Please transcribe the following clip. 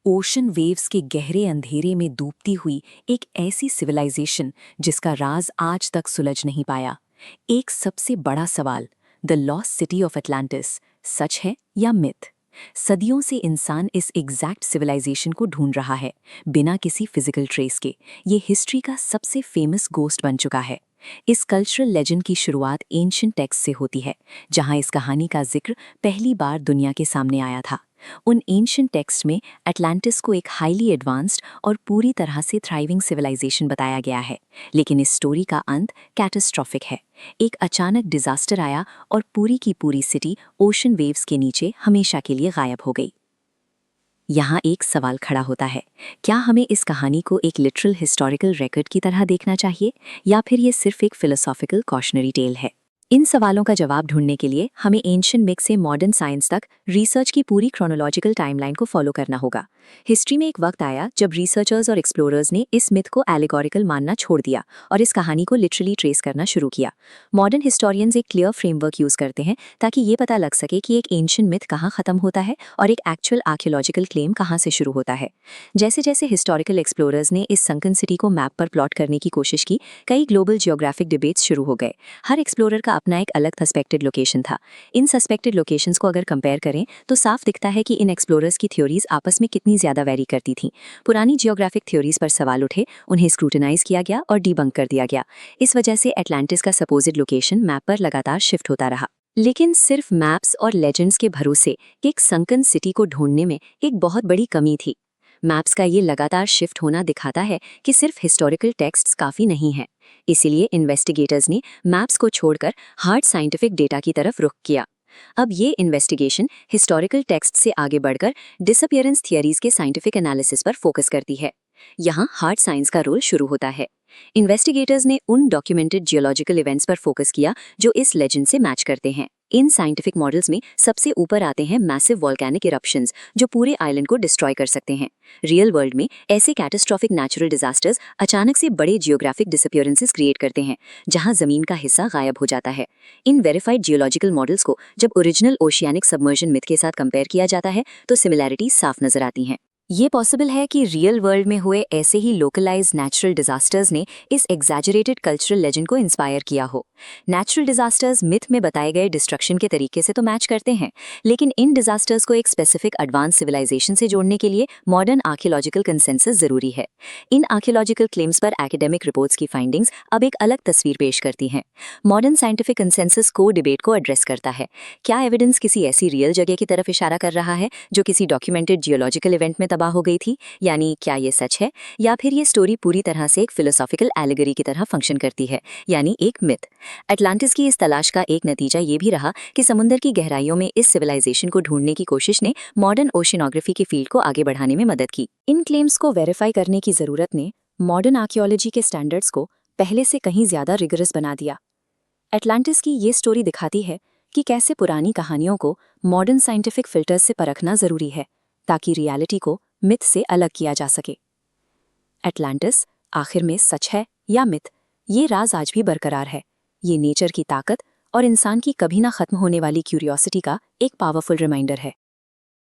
Ocean waves के गहरे अंधेरे में डूबती हुई एक ऐसी सिविलाइजेशन जिसका राज आज तक सुलझ नहीं पाया। एक सबसे बड़ा सवाल, the lost city of Atlantis, सच है या मिथ? सदियों से इंसान इस एग्जैक्ट सिविलाइजेशन को ढूंढ रहा है, बिना किसी फिजिकल ट्रेस के। ये हिस्ट्री का सबसे फेमस गोस्ट बन चुका है। इस कल्चरल लेजेंड की शुरुआत एंशिएंट टेक्स्ट से होती है, जहां इस कहानी का जिक्र पहली बार दुनिया के सामने आया था। उन एंशिएंट टेक्स्ट में अटलांटिस को एक हाईली एडवांस्ड और पूरी तरह से थ्राइविंग सिविलाइजेशन बताया गया है। लेकिन इस स्टोरी का अंत कैटास्ट्रोफिक है। एक अचानक डिजास्टर आया और पूरी की पूरी सिटी ओशन वेव्स के नीचे हमेशा के लिए गायब हो गई। यहाँ एक सवाल खड़ा होता है, क्या हमें इस कहानी को एक लिटरल हिस्टोरिकल रिकॉर्ड की तरह देखना चाहिए, या फिर ये सिर्फ एक फिलोसॉफिकल कॉशनरी टेल है? इन सवालों का जवाब ढूंढने के लिए हमें एंशिएंट मिथ से मॉडर्न साइंस तक रिसर्च की पूरी क्रोनोलॉजिकल टाइमलाइन को फॉलो करना होगा। हिस्ट्री में एक वक्त आया जब रिसर्चर्स और एक्सप्लोरर्स ने इस मिथ को एलिगोरिकल मानना छोड़ दिया और इस कहानी को लिटरली ट्रेस करना शुरू किया। मॉडर्न हिस्टोरियंस एक क्लियर फ्रेमवर्क यूज करते हैं ताकि ये पता लग सके कि एक एंशिएंट मिथ कहाँ खत्म होता है और एक एक्चुअल आर्कियोलॉजिकल क्लेम कहाँ से शुरू होता है। जैसे जैसे हिस्टोरिकल एक्सप्लोरर्स ने इस संकन सिटी को मैप पर प्लॉट करने की कोशिश की, कई ग्लोबल जियोग्राफिक डिबेट्स शुरू हो गए। हर एक्सप्लोरर का अपना एक अलग सस्पेक्टेड लोकेशन था। इन सस्पेक्टेड लोकेशंस को अगर कंपेयर करें तो साफ दिखता है कि इन एक्सप्लोरर्स की थ्योरीज आपस में कितनी ज्यादा वेरी करती थीं। पुरानी जियोग्राफिक थ्योरीज पर सवाल उठे, उन्हें स्क्रूटनाइज किया गया और डीबंक कर दिया गया। इस वजह से अटलांटिस का सपोजिड लोकेशन मैप पर लगातार शिफ्ट होता रहा। लेकिन सिर्फ मैप्स और लेजेंड्स के भरोसे एक संकन सिटी को ढूंढने में एक बहुत बड़ी कमी थी। मैप्स का ये लगातार शिफ्ट होना दिखाता है कि सिर्फ हिस्टोरिकल टेक्स्ट्स काफ़ी नहीं हैं। इसीलिए इन्वेस्टिगेटर्स ने मैप्स को छोड़कर हार्ड साइंटिफिक डेटा की तरफ रुख किया। अब ये इन्वेस्टिगेशन हिस्टोरिकल टेक्स्ट से आगे बढ़कर डिसअपियरेंस थियरीज के साइंटिफिक एनालिसिस पर फोकस करती है। यहाँ हार्ड साइंस का रोल शुरू होता है। इन्वेस्टिगेटर्स ने उन डॉक्यूमेंटेड जियोलॉजिकल इवेंट्स पर फोकस किया जो इस लेजेंड से मैच करते हैं। इन साइंटिफिक मॉडल्स में सबसे ऊपर आते हैं मैसिव वॉल्केनिक इरप्शंस, जो पूरे आइलैंड को डिस्ट्रॉय कर सकते हैं। रियल वर्ल्ड में ऐसे कैटास्ट्रोफिक नेचुरल डिजास्टर्स अचानक से बड़े जियोग्राफिक डिसअपियरेंसेस क्रिएट करते हैं, जहां जमीन का हिस्सा गायब हो जाता है। इन वेरीफाइड जियोलॉजिकल मॉडल्स को जब ओरिजिनल ओशियानिक सबमर्जन मिथ के साथ कंपेयर किया जाता है तो सिमिलैरिटीज साफ नजर आती हैं। ये पॉसिबल है कि रियल वर्ल्ड में हुए ऐसे ही लोकलाइज नेचुरल डिजास्टर्स ने इस एग्जैजरेटेड कल्चरल लेजेंड को इंस्पायर किया हो। नेचुरल डिजास्टर्स मिथ में बताए गए डिस्ट्रक्शन के तरीके से तो मैच करते हैं, लेकिन इन डिजास्टर्स को एक स्पेसिफिक एडवांस सिविलाइजेशन से जोड़ने के लिए मॉडर्न आर्कियोलॉजिकल कंसेंसस जरूरी है। इन आर्कियोलॉजिकल क्लेम्स पर एकेडमिक रिपोर्ट्स की फाइंडिंग्स अब एक अलग तस्वीर पेश करती हैं। मॉडर्न साइंटिफिक कंसेंसस को डिबेट को एड्रेस करता है। क्या एविडेंस किसी ऐसी रियल जगह की तरफ इशारा कर रहा है जो किसी डॉक्यूमेंटेड जियोलॉजिकल इवेंट में तबाह हो गई थी? यानी क्या ये सच है, या फिर ये स्टोरी पूरी तरह से एक फिलोसॉफिकल एलिगरी की तरह फंक्शन करती है, यानी एक मिथ? अटलांटिस की इस तलाश का एक नतीजा ये भी रहा कि समुद्र की गहराइयों में इस सिविलाइजेशन को ढूंढने की कोशिश ने मॉडर्न ओशिनोग्राफी की फील्ड को आगे बढ़ाने में मदद की। इन क्लेम्स को वेरीफाई करने की जरूरत ने मॉडर्न आर्कियोलॉजी के स्टैंडर्ड्स को पहले से कहीं ज्यादा रिगरस बना दिया। अटलांटिस की ये स्टोरी दिखाती है कि कैसे पुरानी कहानियों को मॉडर्न साइंटिफिक फिल्टर्स से परखना जरूरी है, ताकि रियलिटी को मिथ से अलग किया जा सके। अटलांटिस आखिर में सच है या मिथ, ये राज आज भी बरकरार है। ये नेचर की ताकत और इंसान की कभी ना खत्म होने वाली क्यूरियोसिटी का एक पावरफुल रिमाइंडर है।